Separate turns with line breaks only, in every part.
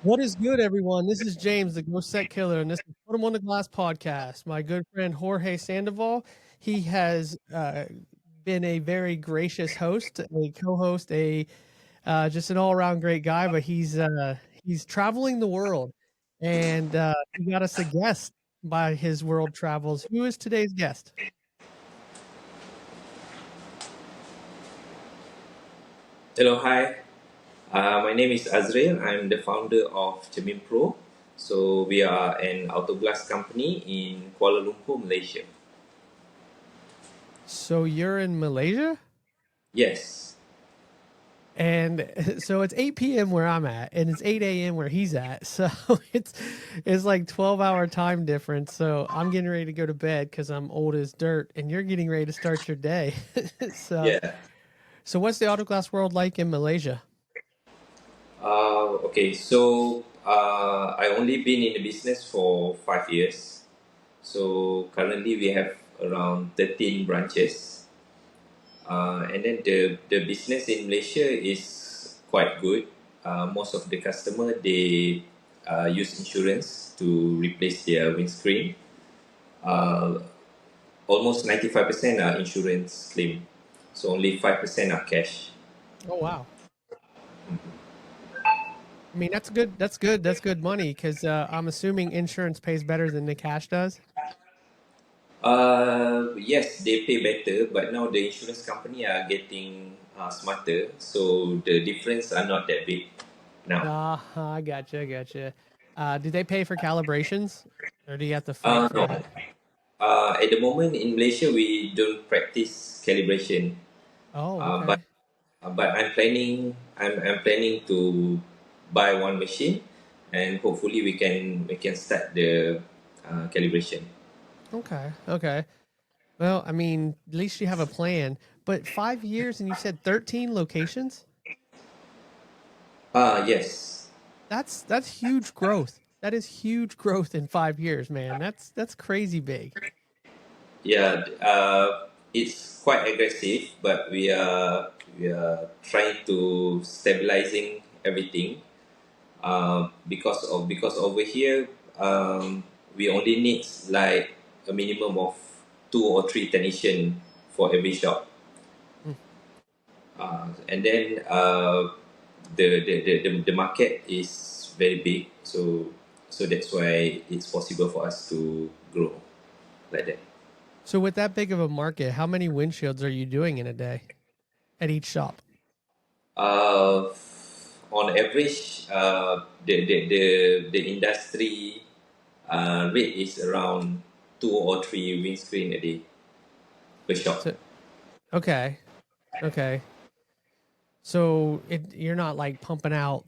What is good, everyone? This is James, the Ghost Set Killer, and this is Put 'em on the Glass podcast. My good friend Jorge Sandoval, he has been a very gracious host, a co-host, a just an all-around great guy. But he's traveling the world, and he got us a guest by his world travels. Who is today's guest?
Hello, hi. My name is Azril. I'm the founder of Ceminpro. So we are an auto glass company in Kuala Lumpur, Malaysia.
So you're in Malaysia?
Yes.
And so it's 8 p.m. where I'm at, and it's 8 a.m. where he's at. So it's like 12-hour time difference. So I'm getting ready to go to bed because I'm old as dirt, and you're getting ready to start your day. so
Yeah.
so what's the autoglass world like in Malaysia?
Okay. I only been in the business for 5 years. So currently we have around 13 branches. And then the business in Malaysia is quite good. Most of the customer they use insurance to replace their windscreen. Uh, Almost 95% are insurance claim, so only 5% are cash.
Oh wow. I mean, that's good. That's good. That's good money because I'm assuming insurance pays better than the cash does.
Yes, they pay better, but now the insurance company are getting smarter, so the difference are not that big now.
I gotcha. I gotcha. Do they pay for calibrations, or do you have to fight for
No,
that?
at the moment in Malaysia we don't practice calibration,
Oh,
uh, but
okay.
I'm planning to buy one machine, and hopefully we can start the calibration.
Okay. Okay. Well, I mean, at least you have a plan. But 5 years and you said 13 locations?
Yes.
That's huge growth. That is huge growth in 5 years, man. That's crazy big.
Yeah, it's quite aggressive, but we are trying to stabilizing everything. Because over here, we only need like a minimum of 2 or 3 technician for every shop,
Mm,
and then the market is very big, so that's why it's possible for us to grow like that.
So with that big of a market, how many windshields are you doing in a day at each shop?
Uh, on average, the industry rate is around 2 or 3 windscreen a day per shop.
So okay. Okay. So you're not like pumping out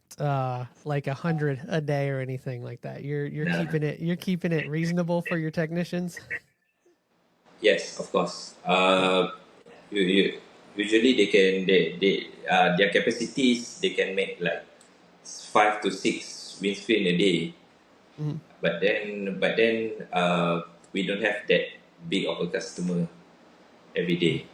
like 100 a day or anything like that.
Nah.
You're keeping it reasonable for your technicians.
Yes, of course. Usually their capacities they can make like 5 to 6 windscreen a day,
Mhm.
but then we don't have that big of a customer every
Mm.
day.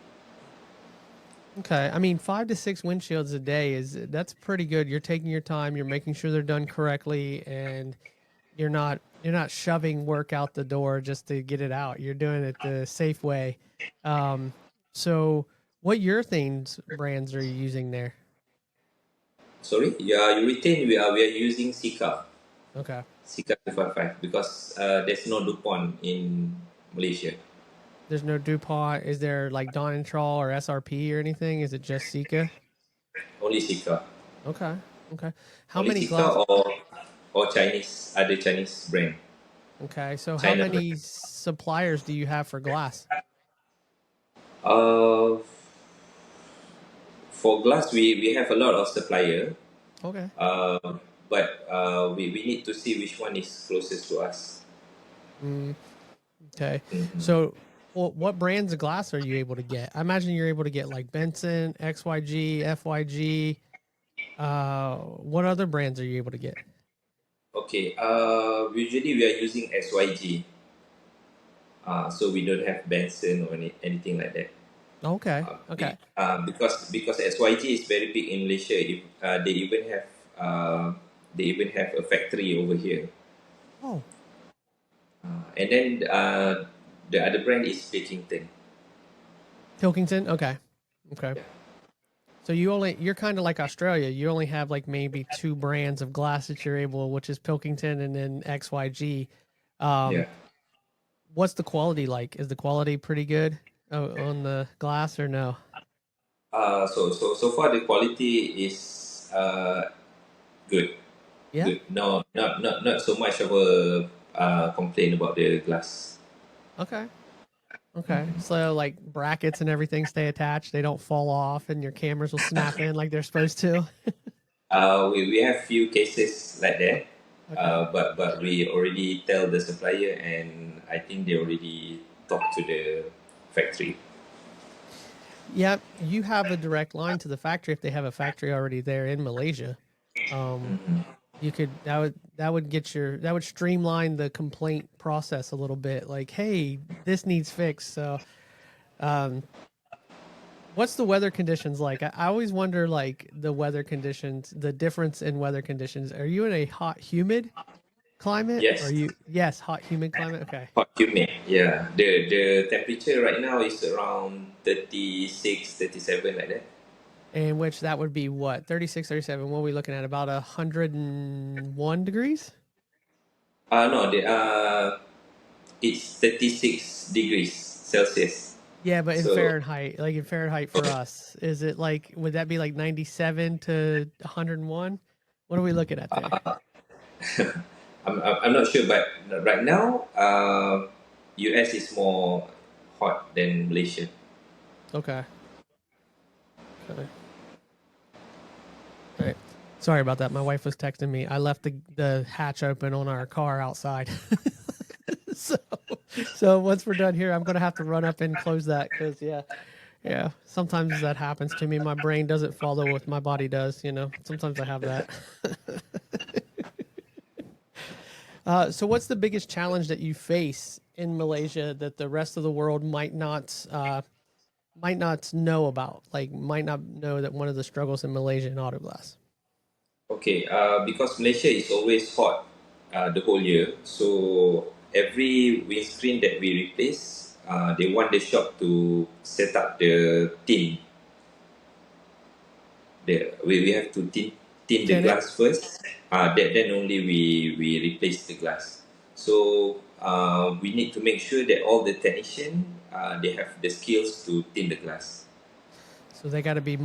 Okay. I mean, 5 to 6 windshields a day that's pretty good. You're taking your time, you're making sure they're done correctly, and you're not shoving work out the door just to get it out. You're doing it the safe way. Um, so what urethanes brands are you using there?
Sorry, yeah, you retain. We are using
Okay.
Sika 255 because there's no DuPont in Malaysia.
There's no DuPont. Is there like Dawn and Trawl or SRP or anything? Is it just Sika?
Only Sika,
Okay. Okay. How
only
many
Sika
glass?
or Chinese other Chinese brand,
Okay. So how
China
many
brand.
suppliers do you have for glass?
Uh, for glass, we have a lot of supplier,
Okay.
but we need to see which one is closest to us.
Mm, okay.
Mhm.
So what brands of glass are you able to get? I imagine you're able to get like Benson, XYG, FYG. What other brands are you able to get?
Okay. Usually we are using SYG. So we don't have Benson or anything like that.
Okay. Okay.
Because SYG is very big in Malaysia. If they even have They even have a factory over here.
Oh,
And then the other brand is Pilkington.
Pilkington. Okay. Okay.
Yeah,
So you're kind of like Australia. You only have like maybe two brands of glass that you're able, which is Pilkington and then XYG.
yeah.
Um, what's the quality like? Is the quality pretty good on the glass or no?
So far the quality is good.
Yeah.
Good. No, not so much of a complaint about the glass.
Okay. Okay. So like brackets and everything stay attached. They don't fall off and your cameras will snap in like they're supposed to.
We have few cases like that,
Okay.
but we already tell the supplier, and I think they already talked to the factory.
Yep. You have a direct line to the factory if they have a factory already there in Malaysia. Um, you could that would streamline the complaint process a little bit. Like, hey, this needs fixed. So, um, what's the weather conditions like? I always wonder, like the weather conditions, the difference in weather conditions. Are you in a hot, humid climate? Or are
Yes,
you yes, hot, humid climate? Okay.
hot humid. Yeah, the temperature right now is around 36, 37 like that.
In which that would be what 36, 37. What are we looking at? About 101 degrees.
No, it's 36 degrees Celsius.
Yeah, but in
So
Fahrenheit, like in Fahrenheit for us, is it like would that be like 97 to 101? What are we looking at there?
I'm not sure, but right now, US is more hot than Malaysia.
Okay. Okay. All right. Sorry about that. My wife was texting me. I left the hatch open on our car outside. so so once we're done here, I'm gonna have to run up and close that because yeah. Sometimes that happens to me. My brain doesn't follow what my body does. Sometimes I have that. So what's the biggest challenge that you face in Malaysia that the rest of the world might not know about? Like might not know that one of the struggles in Malaysia in auto glass.
Okay, because Malaysia is always hot the whole year, so every windscreen that we replace, they want the shop to set up the tin. We have to tin the
Tenant.
glass first. Then only we replace the glass. So we need to make sure that all the technician they have the skills to tin the glass.
So they got to be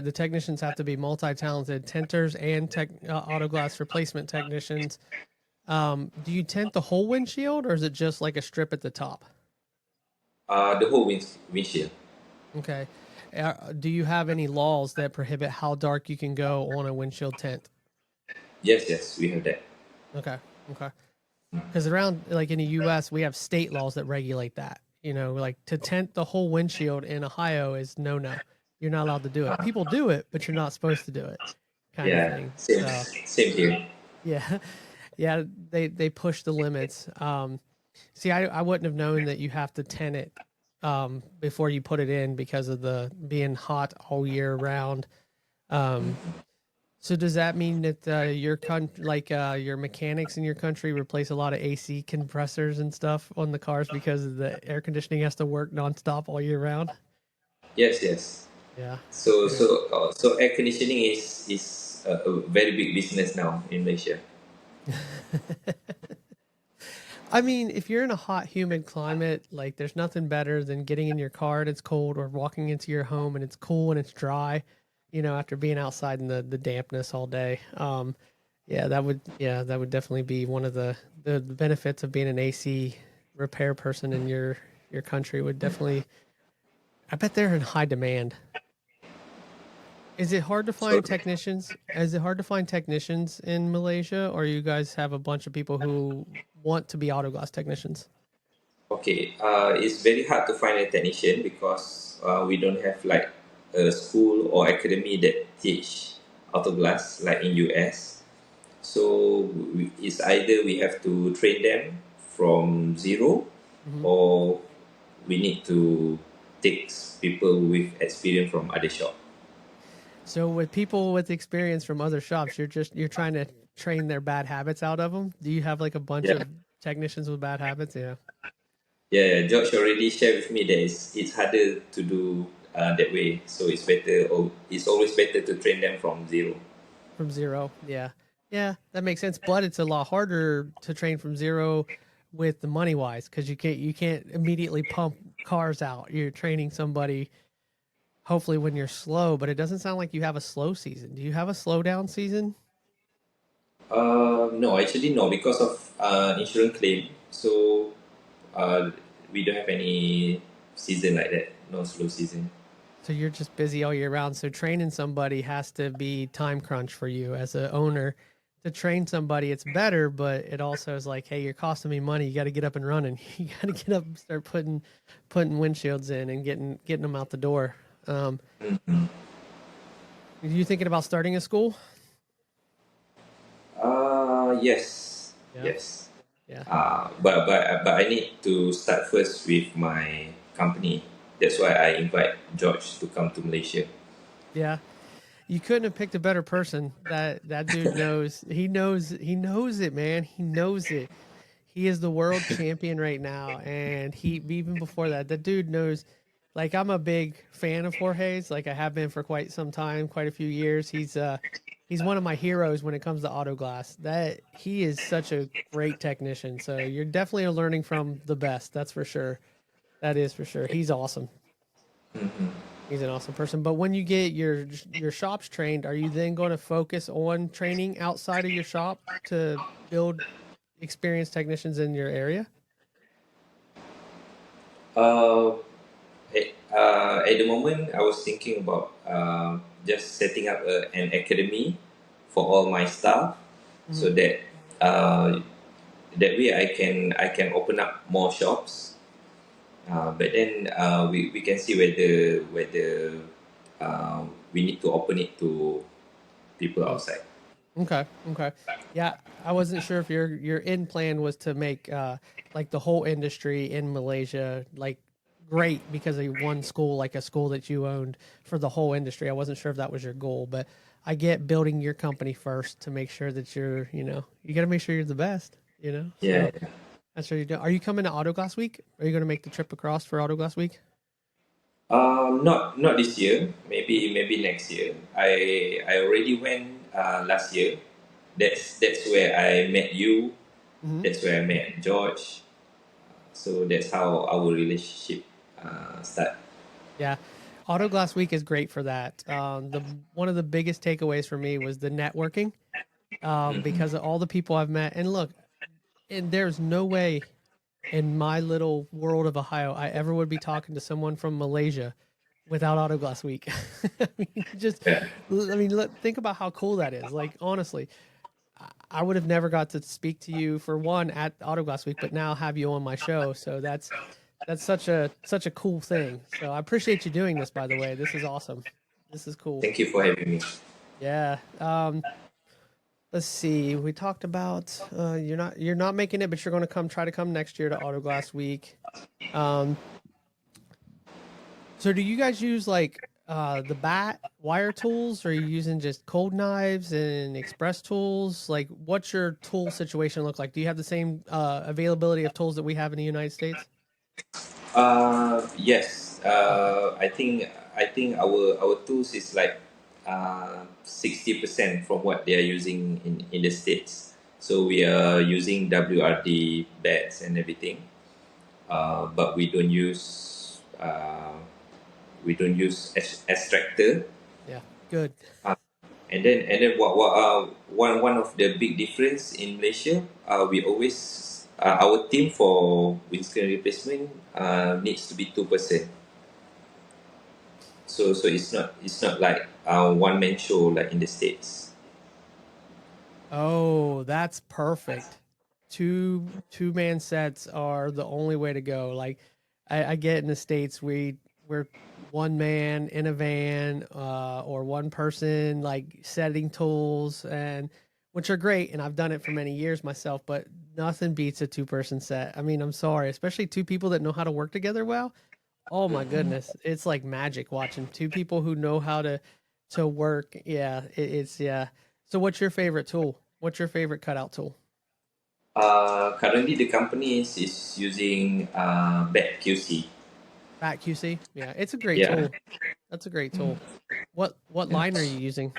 the technicians have to be multi-talented tinters and auto glass replacement technicians. Do you tint the whole windshield or is it just like a strip at the top?
The whole windshield.
Okay. Do you have any laws that prohibit how dark you can go on a windshield tint?
Yes, we have that.
Okay. Okay. Because around like in the U.S., we have state laws that regulate that. Like to tint the whole windshield in Ohio is no. You're not allowed to do it. People do it, but you're not supposed to do it, kind of
Yeah,
thing.
same
So
same here.
yeah, yeah, they push the limits. See, I wouldn't have known that you have to tint it before you put it in because of the being hot all year round. Um, so does that mean that your mechanics in your country replace a lot of AC compressors and stuff on the cars because the air conditioning has to work nonstop all year round?
Yes.
Yeah.
So
Yeah.
so air conditioning is a very big business now in Malaysia.
I mean, if you're in a hot, humid climate, like there's nothing better than getting in your car and it's cold or walking into your home and it's cool and it's dry, after being outside in the dampness all day. That would definitely be one of the benefits of being an AC repair person in your country would definitely I bet they're in high demand. Is it hard to
So
find technicians? Is it hard to find technicians in Malaysia or you guys have a bunch of people who want to be auto glass technicians?
okay, it's very hard to find a technician because we don't have like a school or academy that teach auto glass like in US. So it's either we have to train them from zero,
Mhm.
or we need to take people with experience from other shop.
So with people with experience from other shops, you're trying to train their bad habits out of them? Do you have like a bunch
Yeah,
of technicians with bad habits? Yeah.
yeah. George already shared with me that it's harder to do that way. So it's better. It's always better to train them from zero.
From zero. Yeah. Yeah, that makes sense. But it's a lot harder to train from zero with the money wise because you can't immediately pump cars out. You're training somebody hopefully when you're slow, but it doesn't sound like you have a slow season. Do you have a slow down season?
No, actually no, because of insurance claim. So uh, we don't have any season like that. No slow season.
So you're just busy all year round. So training somebody has to be time crunch for you as a owner. To train somebody, it's better, but it also is like, hey, you're costing me money. You got to get up and running. You got to get up and start putting windshields in and getting them out the door.
Mhm.
Are you thinking about starting a school?
Yes,
Yeah,
yes.
yeah,
But I need to start first with my company. That's why I invite George to come to Malaysia.
yeah. You couldn't have picked a better person. That dude knows. He knows it, man. He knows it. He is the world champion right now, and he even before that, the dude knows. Like I'm a big fan of Jorge's. Like I have been for quite some time, quite a few years. He's one of my heroes when it comes to auto glass. That he is such a great technician. So you're definitely learning from the best. That's for sure. That is for sure. He's awesome.
Mhm.
He's an awesome person. But when you get your shops trained, are you then going to focus on training outside of your shop to build experienced technicians in your area?
Uh, at the moment, I was thinking about just setting up an academy for all my staff,
Mhm.
so that uh, that way I can open up more shops. But then we can see whether we need to open it to people outside.
Okay. Okay. Yeah, I wasn't sure if your end plan was to make like the whole industry in Malaysia like great because of one school, like a school that you owned for the whole industry. I wasn't sure if that was your goal, but I get building your company first to make sure that you got to make sure you're the best, you know?
Yeah.
So that's what you're doing. Are you coming to Autoglass Week? Are you going to make the trip across for Autoglass Week?
Not this year. Maybe next year. I already went last year. That's where I met you.
Mm-hmm.
That's where I met George. So that's how our relationship start.
Yeah. Auto Glass Week is great for that. The one of the biggest takeaways for me was the networking,
Mhm.
because of all the people I've met. And look, and there's no way in my little world of Ohio I ever would be talking to someone from Malaysia without Auto Glass Week. I mean,
Yeah.
think about how cool that is. Like, honestly, I would have never got to speak to you for one at Auto Glass Week, but now have you on my show. So that's such a cool thing. So I appreciate you doing this, by the way. This is awesome. This is cool.
Thank you for having me.
Yeah. Let's see. We talked about you're not making it, but you're going to try to come next year to Auto Glass Week. Um, so do you guys use like the bat wire tools, or are you using just cold knives and express tools? Like, what's your tool situation look like? Do you have the same availability of tools that we have in the United States?
Yes.
Okay.
I think our tools is like 60% from what they are using in the states. So we are using WRD beds and everything, but we don't use extractor.
Yeah. Good.
And then one of the big difference in Malaysia, we always our team for windscreen replacement needs to be 2%. So it's not like one man show like in the states.
Oh, that's perfect. Two-man sets are the only way to go. Like I get in the States we're one man in a van, or one person like setting tools, and which are great, and I've done it for many years myself, but nothing beats a two-person set. I mean, I'm sorry, especially two people that know how to work together well. Oh my goodness, it's like magic watching two people who know how to work. Yeah, it's yeah. So what's your favorite tool? What's your favorite cutout tool?
Currently, the company is using BAT QC.
Bat QC? Yeah, it's a great
Yeah.
tool. That's a great tool. What
Yeah.
line are you using?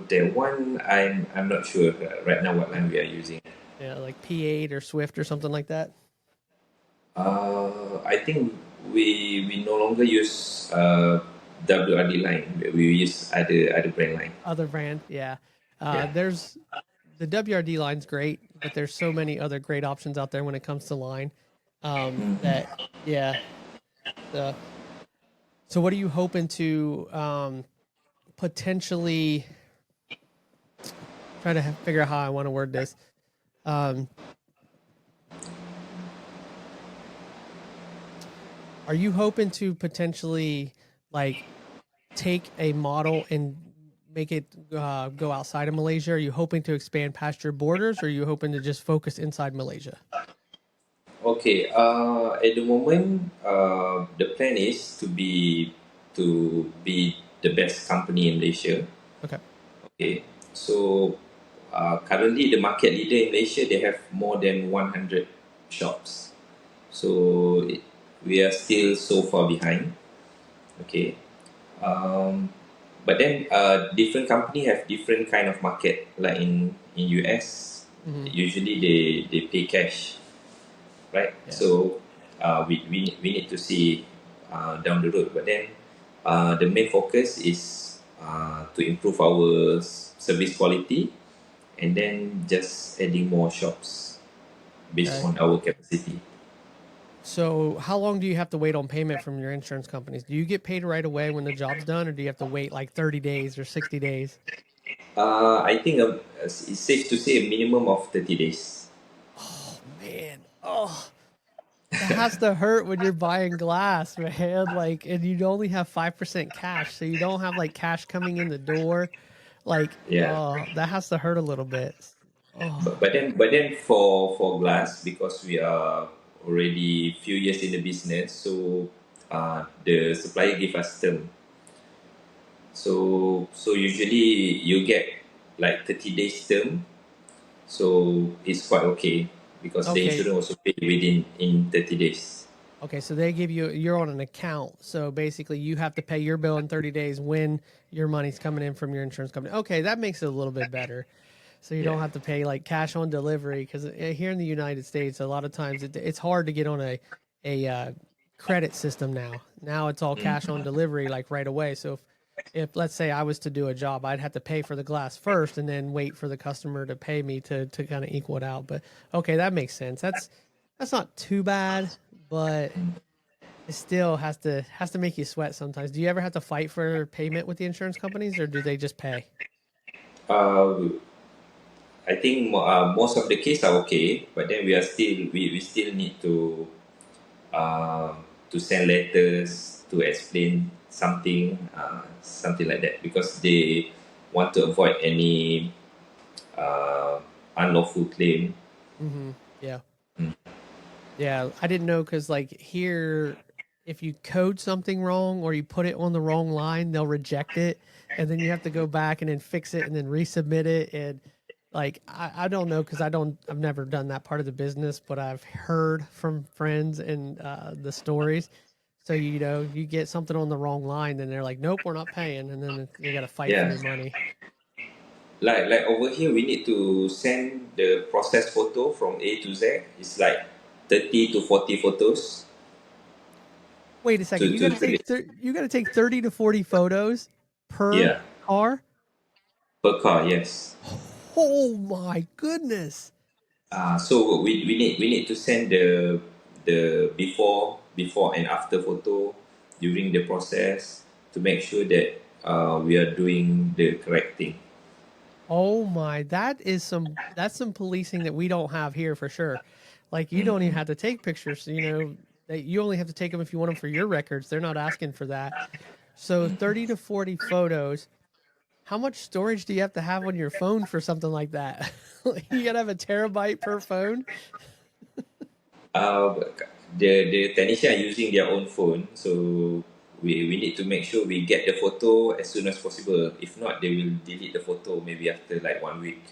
That one I'm not sure right now what line we are using.
Yeah, like P8 or Swift or something like that.
I think we no longer use WRD line. We use other brand line.
Other brand, yeah.
Yeah.
There's the WRD line's great, but there's so many other great options out there when it comes to line. That yeah. The so what are you hoping to potentially try to figure out how I want to word this? Um, are you hoping to potentially like take a model and make it go outside of Malaysia? Are you hoping to expand past your borders, or are you hoping to just focus inside Malaysia?
Okay. At the moment, the plan is to be the best company in Malaysia.
Okay.
Okay. So currently, the market leader in Malaysia, they have more than 100 shops. So we are still so far behind. Okay. Um, but then different company have different kind of market. Like in US,
Mm-hmm.
usually they pay cash, right?
Yeah.
So we need to see down the road. But then the main focus is to improve our service quality, and then just adding more shops based
Okay.
on our capacity.
So, how long do you have to wait on payment from your insurance companies? Do you get paid right away when the job's done, or do you have to wait like 30 days or 60 days?
I think it's safe to say a minimum of 30 days.
Oh, man. Oh, that has to hurt when you're buying glass, man. Like, and you only have 5% cash, so you don't have like cash coming in the door. Like,
Yeah.
oh, that has to hurt a little bit. Oh,
But then for glass, because we are already few years in the business, so the supplier give us term. So usually you get like 30 days term, so it's quite okay because the
okay.
insurance also pay within in 30 days.
Okay, so they give you you're on an account. So basically you have to pay your bill in 30 days when your money's coming in from your insurance company. Okay, that makes it a little bit better. So you
Yeah.
don't have to pay like cash on delivery because here in the United States, a lot of times it's hard to get on a credit system now. Now it's all cash on delivery like right away. So if let's say I was to do a job, I'd have to pay for the glass first and then wait for the customer to pay me to kind of equal it out. But okay, that makes sense. That's not too bad, but it still has to make you sweat sometimes. Do you ever have to fight for payment with the insurance companies, or do they just pay?
Uh, I think most of the case are okay, but then we still need to send letters to explain something like that, because they want to avoid any uh, unlawful claim.
Mm-hmm. Yeah.
Mm.
Yeah, I didn't know because like here, if you code something wrong or you put it on the wrong line, they'll reject it, and then you have to go back and then fix it and then resubmit it. And like I don't know because I've never done that part of the business, but I've heard from friends and the stories. So you know, you get something on the wrong line, then they're like, "Nope, we're not paying," and then you got to fight for
Yeah,
your money.
like over here, we need to send the process photo from A to Z. It's like 30 to 40 photos
Wait a second,
to the
you got to take 30 to 40 photos per
yeah,
car.
per car. Yes.
Oh my goodness.
So we need to send the before and after photo during the process to make sure that we are doing the correct thing.
Oh my, that's some policing that we don't have here for sure. Like you don't even have to take pictures, you know, that you only have to take them if you want them for your records. They're not asking for that. So 30 to 40 photos. How much storage do you have to have on your phone for something like that? You got to have a terabyte per phone?
Uh, the technician are using their own phone, so we need to make sure we get the photo as soon as possible. If not, they will delete the photo maybe after like 1 week.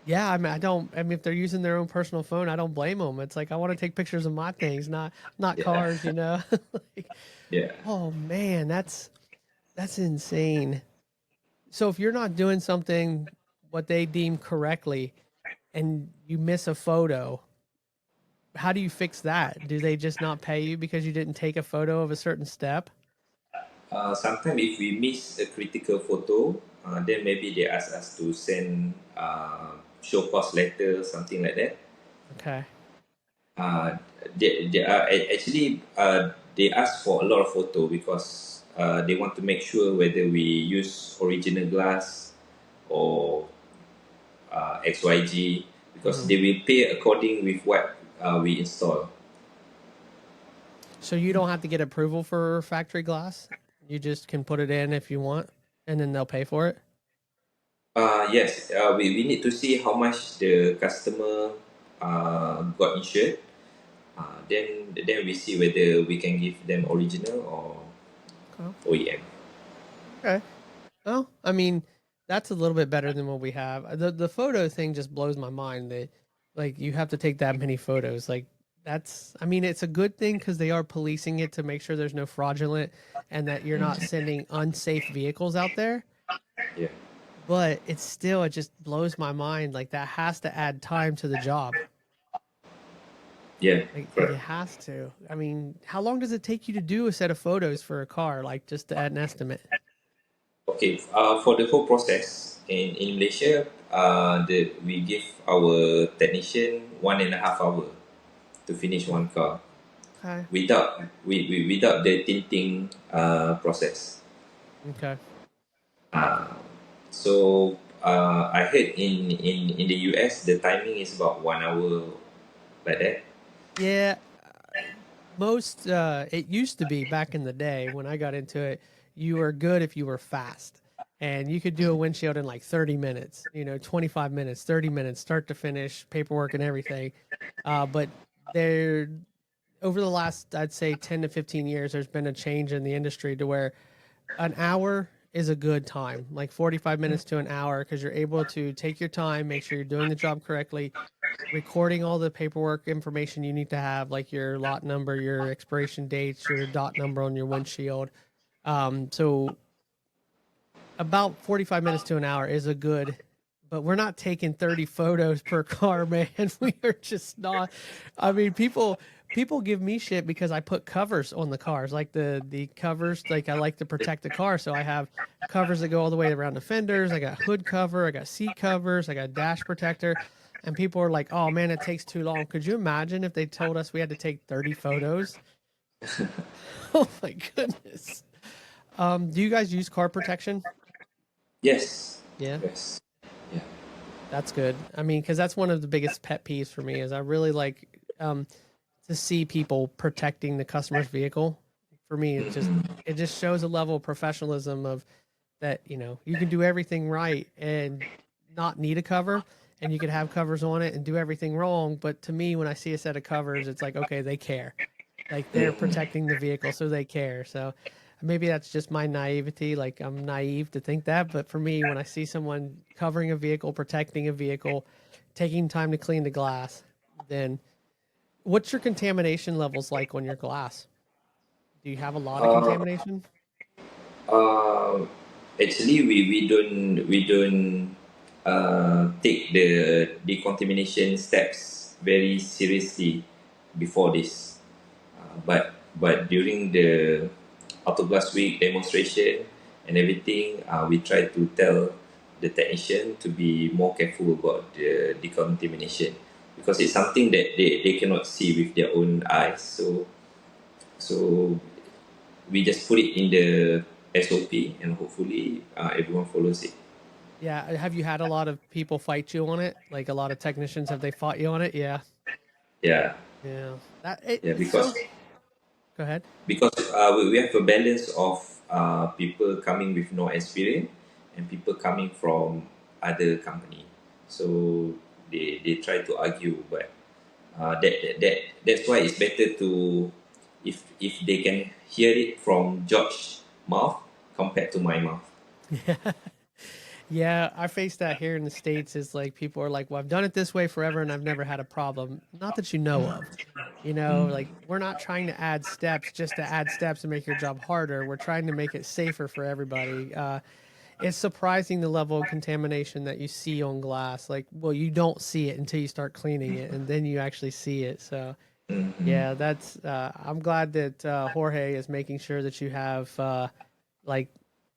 Yeah, I mean, if they're using their own personal phone, I don't blame them. It's like I want to take pictures of my things, not
Yeah,
cars, you know. Like,
yeah.
oh man, that's insane. So if you're not doing something what they deem correctly and you miss a photo, how do you fix that? Do they just not pay you because you didn't take a photo of a certain step?
Sometimes if we miss a critical photo, then maybe they ask us to send show cause letter, something like that.
Okay.
Uh, they are actually they ask for a lot of photo because they want to make sure whether we use original glass or XYG, because
Hmm.
they will pay according with what we install.
So you don't have to get approval for factory glass. You just can put it in if you want, and then they'll pay for it.
Yes, we need to see how much the customer got insured. Then we see whether we can give them original or
Okay.
OEM.
Okay. Well, I mean, that's a little bit better than what we have. The photo thing just blows my mind that like you have to take that many photos. Like that's I mean, it's a good thing cuz they are policing it to make sure there's no fraudulent and that you're not sending unsafe vehicles out there,
Yeah,
but it's still it just blows my mind like that has to add time to the job.
yeah,
Like it
correct.
has to. I mean, how long does it take you to do a set of photos for a car like just to add an estimate?
Okay, for the whole process in Malaysia, we give our technician 1.5 hour to finish one car
Okay.
without the tinting process.
Okay.
I heard in the US the timing is about 1 hour like that.
Yeah, most it used to be back in the day when I got into it, you were good if you were fast. And you could do a windshield in like 30 minutes, 25 minutes, 30 minutes, start to finish, paperwork and everything. But there over the last I'd say 10 to 15 years there's been a change in the industry to where an hour is a good time, like 45 minutes to an hour, because you're able to take your time, make sure you're doing the job correctly, recording all the paperwork information you need to have, like your lot number, your expiration dates, your dot number on your windshield. So about 45 minutes to an hour is a good, but we're not taking 30 photos per car, man. We are just not. I mean, people give me shit because I put covers on the cars, like the covers. Like I like to protect the car, so I have covers that go all the way around the fenders. I got hood cover, I got seat covers, I got dash protector. And people are like, "Oh man, it takes too long." Could you imagine if they told us we had to take 30 photos? Oh my goodness. Do you guys use car protection?
Yes,
Yeah.
yes, yeah.
That's good. I mean, because that's one of the biggest pet peeves for me is I really like to see people protecting the customer's vehicle. For me, it just shows a level of professionalism of that you can do everything right and not need a cover, and you can have covers on it and do everything wrong. But to me, when I see a set of covers, it's like okay, they care, like they're protecting the vehicle, so they care. So maybe that's just my naivety. Like I'm naive to think that, but for me, when I see someone covering a vehicle, protecting a vehicle, taking time to clean the glass, then what's your contamination levels like on your glass? Do you have a lot of
Uh,
contamination?
uh, Actually, we don't take the decontamination steps very seriously before this. But during the Autoglass Week demonstration and everything, we try to tell the technician to be more careful about the decontamination, because it's something that they cannot see with their own eyes. So we just put it in the SOP, and hopefully everyone follows it.
Yeah. Have you had a lot of people fight you on it? Like a lot of technicians, have they fought you on it? Yeah.
Yeah,
Yeah.
yeah,
It's so. Go ahead.
because we have a balance of people coming with no experience and people coming from other company. So they try to argue, but that's why it's better to if they can hear it from George's mouth compared to my mouth.
Yeah. Yeah, I face that here in the States is like people are like, well, I've done it this way forever and I've never had a problem. Not that you know of. You know, like we're not trying to add steps just to add steps and make your job harder. We're trying to make it safer for everybody. It's surprising the level of contamination that you see on glass. Like, well, you don't see it until you start cleaning it and then you actually see it. So,
Mm-hmm.
yeah, that's, I'm glad that Jorge is making sure that you have, like,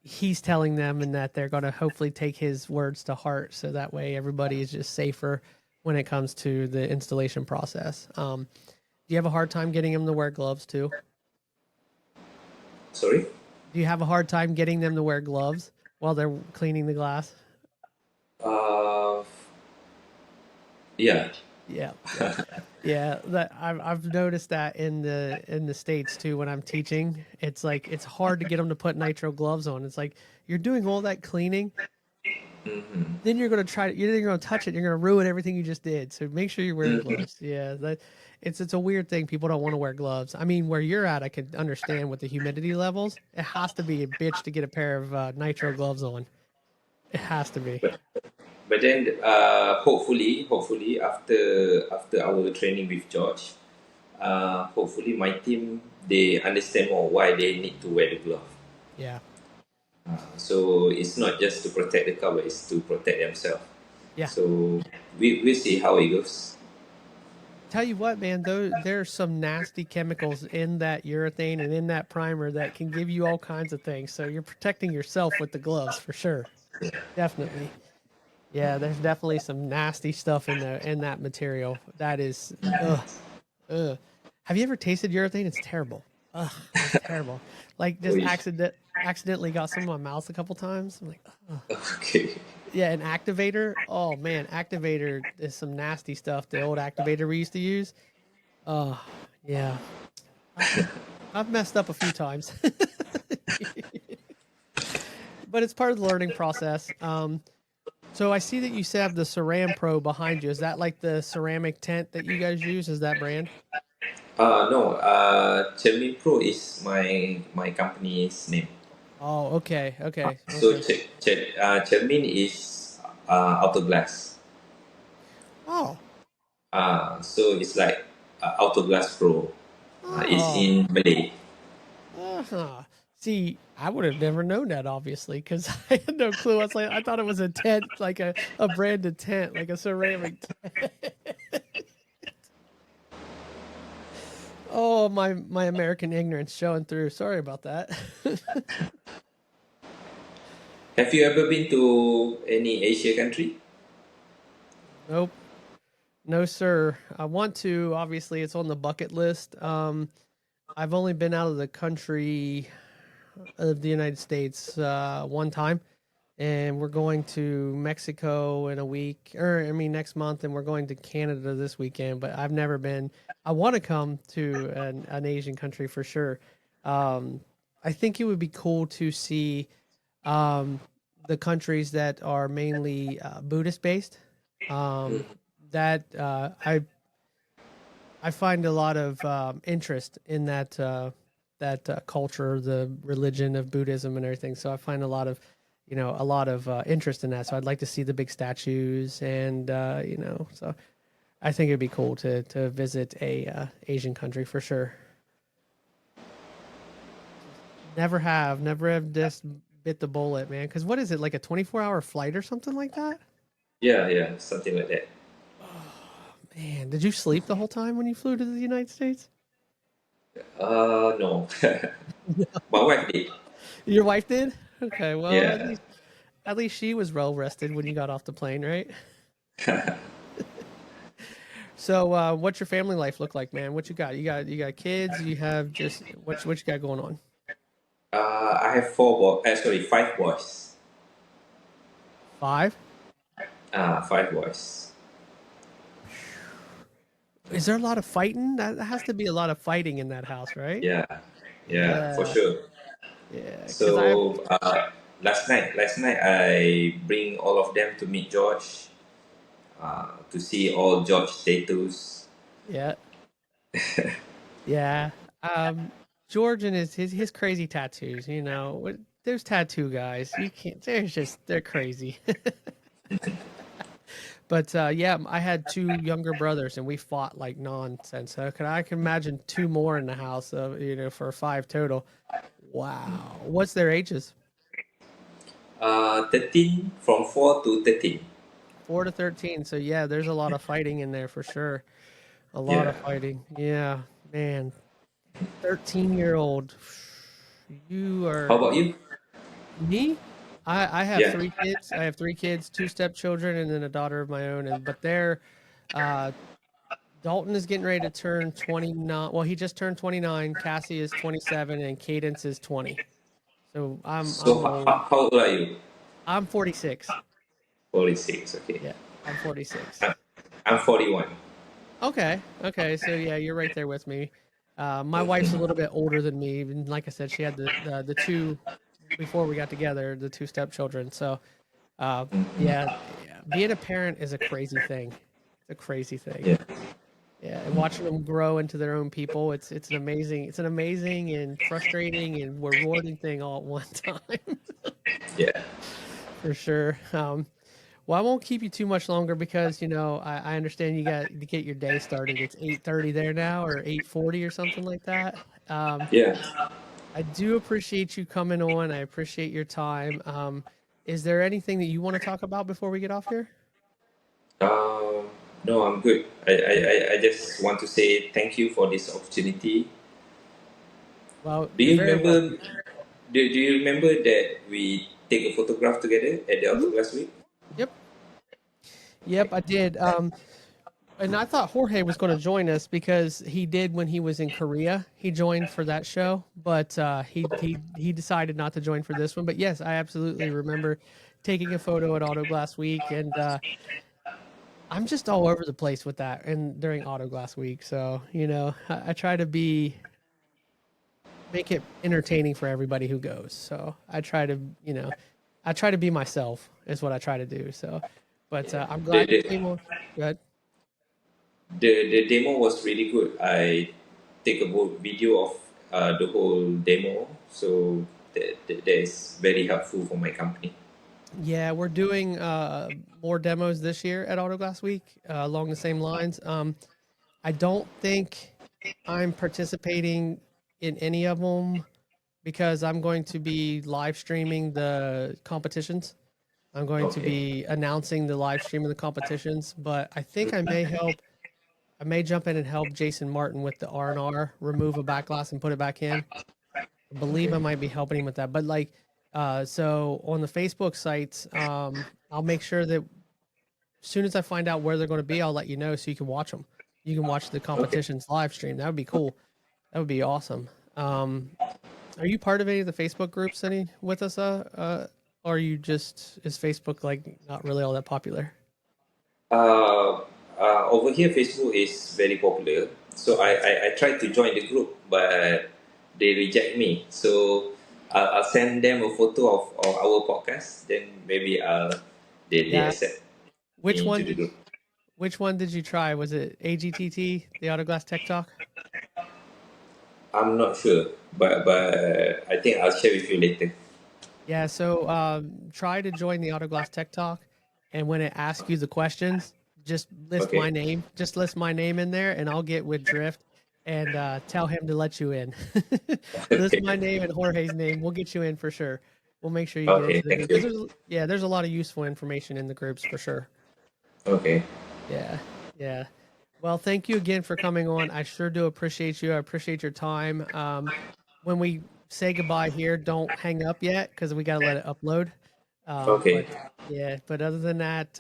he's telling them and that they're going to hopefully take his words to heart. So that way everybody is just safer when it comes to the installation process. Do you have a hard time getting them to wear gloves too?
Sorry.
Do you have a hard time getting them to wear gloves while they're cleaning the glass?
Uh, yeah.
Yeah, yeah, yeah. That I've noticed that in the States too. When I'm teaching, it's like it's hard to get them to put nitro gloves on. It's like you're doing all that cleaning,
Mm-hmm.
then you're gonna try. You're gonna touch it. You're gonna ruin everything you just did. So make sure you're wearing
Mm-hmm.
gloves. Yeah, that it's a weird thing. People don't want to wear gloves. I mean, where you're at, I could understand with the humidity levels. It has to be a bitch to get a pair of nitro gloves on. It has to be.
But then, hopefully, after our training with George, hopefully my team they understand more why they need to wear the glove.
Yeah,
So it's not just to protect the car, but it's to protect themselves.
yeah.
So we'll see how it goes.
Tell you what, man, though there's some nasty chemicals in that urethane and in that primer that can give you all kinds of things. So you're protecting yourself with the gloves for sure. Definitely. Yeah, there's definitely some nasty stuff in the in that material. That is ugh. Ugh. Have you ever tasted urethane? It's terrible. Ugh, it's terrible. Like just
We-
accidentally got some in my mouth a couple times. I'm like, ugh.
Okay.
Yeah, an activator. Oh man, activator is some nasty stuff. The old activator we used to use. Oh, yeah. I've, I've messed up a few times, but it's part of the learning process. So I see that you have the Ceminpro behind you. Is that like the ceramic tent that you guys use? Is that brand?
No. Ceminpro is my company's name.
Oh, okay, okay,
So
okay.
Cemin is outer glass.
Oh,
So it's like outer glass pro. It's
oh,
in Malay.
uh-huh. See, I would have never known that, obviously, because I had no clue. I thought it was a tent, like a branded tent, like a ceramic tent. Oh, my American ignorance showing through. Sorry about that.
Have you ever been to any Asia country?
Nope. No, sir. I want to. Obviously, it's on the bucket list. I've only been out of the country of the United States one time, and we're going to Mexico in a week, or I mean next month, and we're going to Canada this weekend. But I've never been. I want to come to an Asian country for sure. Um, I think it would be cool to see um, the countries that are mainly Buddhist based. Um, that I find a lot of interest in that culture, the religion of Buddhism and everything. So I find a lot of interest in that. So I'd like to see the big statues, and so I think it'd be cool to visit a Asian country for sure. Never have just bit the bullet, man. Because what is it, like a 24-hour flight or something like that?
Yeah, something like that.
Oh man, did you sleep the whole time when you flew to the United States?
No. My wife did.
Your wife did? Okay, well
Yeah.
at least she was well rested when you got off the plane, right? So, what's your family life look like, man? What you got? You got kids? You have just what you got going on?
I have four boys. Sorry, five boys.
Five?
Five boys.
Is there a lot of fighting? That has to be a lot of fighting in that house, right?
Yeah, yeah, for
Yeah,
sure.
yeah. Because I have,
So last night I bring all of them to meet George, to see all George tattoos.
yeah, yeah. George and his crazy tattoos, you know, those tattoo guys, you can't. They're crazy. But yeah, I had two younger brothers, and we fought like nonsense. So I can imagine two more in the house, for five total. Wow, what's their ages?
13, from 4 to 13.
4 to 13. So yeah, there's a lot of fighting in there for sure. A lot
Yeah.
of fighting. Yeah, man. 13-year-old. You
How
are
about you?
me? I have
Yeah.
three kids. I have three kids, two stepchildren, and then a daughter of my own. But they're uh Dalton is getting ready to turn 29. Well, he just turned 29. Cassie is 27, and Cadence is 20. So I'm
So
old.
how old are you?
I'm 46.
46. Okay.
Yeah, I'm 46.
I'm, I'm 41.
Okay. Okay. So yeah, you're right there with me. My wife's a little bit older than me. Even like I said, she had the two before we got together, the two stepchildren. So yeah, being a parent is a crazy thing. It's a crazy thing.
Yeah.
Yeah, and watching them grow into their own people, it's an amazing and frustrating and rewarding thing all at one time.
Yeah.
For sure. Well, I won't keep you too much longer because I understand you got to get your day started. It's 8:30 there now, or 8:40 or something like that.
Yeah.
I do appreciate you coming on. I appreciate your time. Is there anything that you want to talk about before we get off here?
Um, no, I'm good. I just want to say thank you for this opportunity.
Well,
Do
you're
you
very
remember?
welcome.
Do you remember that we take a photograph together at the
Mhm.
Autoglass Week?
Yep. Yep, I did. And I thought Jorge was going to join us because he did when he was in Korea. He joined for that show, but he decided not to join for this one. But yes, I absolutely remember taking a photo at Auto Glass Week, and I'm just all over the place with that. And during Auto Glass Week, so I try to make it entertaining for everybody who goes. So I try to be myself is what I try to do. So, but
Yeah.
I'm
The,
glad you
the,
came on. Good.
the demo was really good. I take a video of the whole demo, so that is very helpful for my company.
Yeah, we're doing more demos this year at Auto Glass Week along the same lines. I don't think I'm participating in any of them because I'm going to be live streaming the competitions. I'm going to
Okay.
be announcing the live stream of the competitions, but I think I may help. I may jump in and help Jason Martin with the R&R, remove a back glass and put it back in. I believe I
Okay.
might be helping him with that. But like, so on the Facebook sites, I'll make sure that as soon as I find out where they're going to be, I'll let you know so you can watch them. You can watch the
Okay.
competitions live stream. That would be cool. That would be awesome. Are you part of any of the Facebook groups any with us? Or are you just is Facebook like not really all that popular?
Uh, Over here, Facebook is very popular. So
Okay.
I tried to join the group, but they reject me. So I'll send them a photo of our podcast. Then maybe they
Yeah.
accept
Which
me into
one
the
did
group.
which one did you try? Was it AGTT, the Autoglass Tech Talk?
I'm not sure, but I think I'll share with you later.
Yeah, so try to join the Autoglass Tech Talk, and when it asks you the questions, just list my
Okay.
name. Just list my name in there, and I'll get with Drift and tell him to let you in. List my
Okay.
name and Jorge's name. We'll get you in for sure. We'll make sure you get
Okay.
into the
Thank
group because
you.
there's a lot of useful information in the groups for sure.
Okay.
Yeah, yeah. Well, thank you again for coming on. I sure do appreciate you. I appreciate your time. When we say goodbye here, don't hang up yet because we got to let it upload. But
Okay.
yeah, but other than that,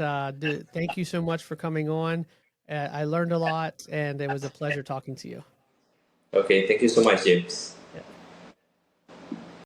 thank you so much for coming on. I learned a lot and it was a pleasure talking to you.
Okay. Thank you so much, James.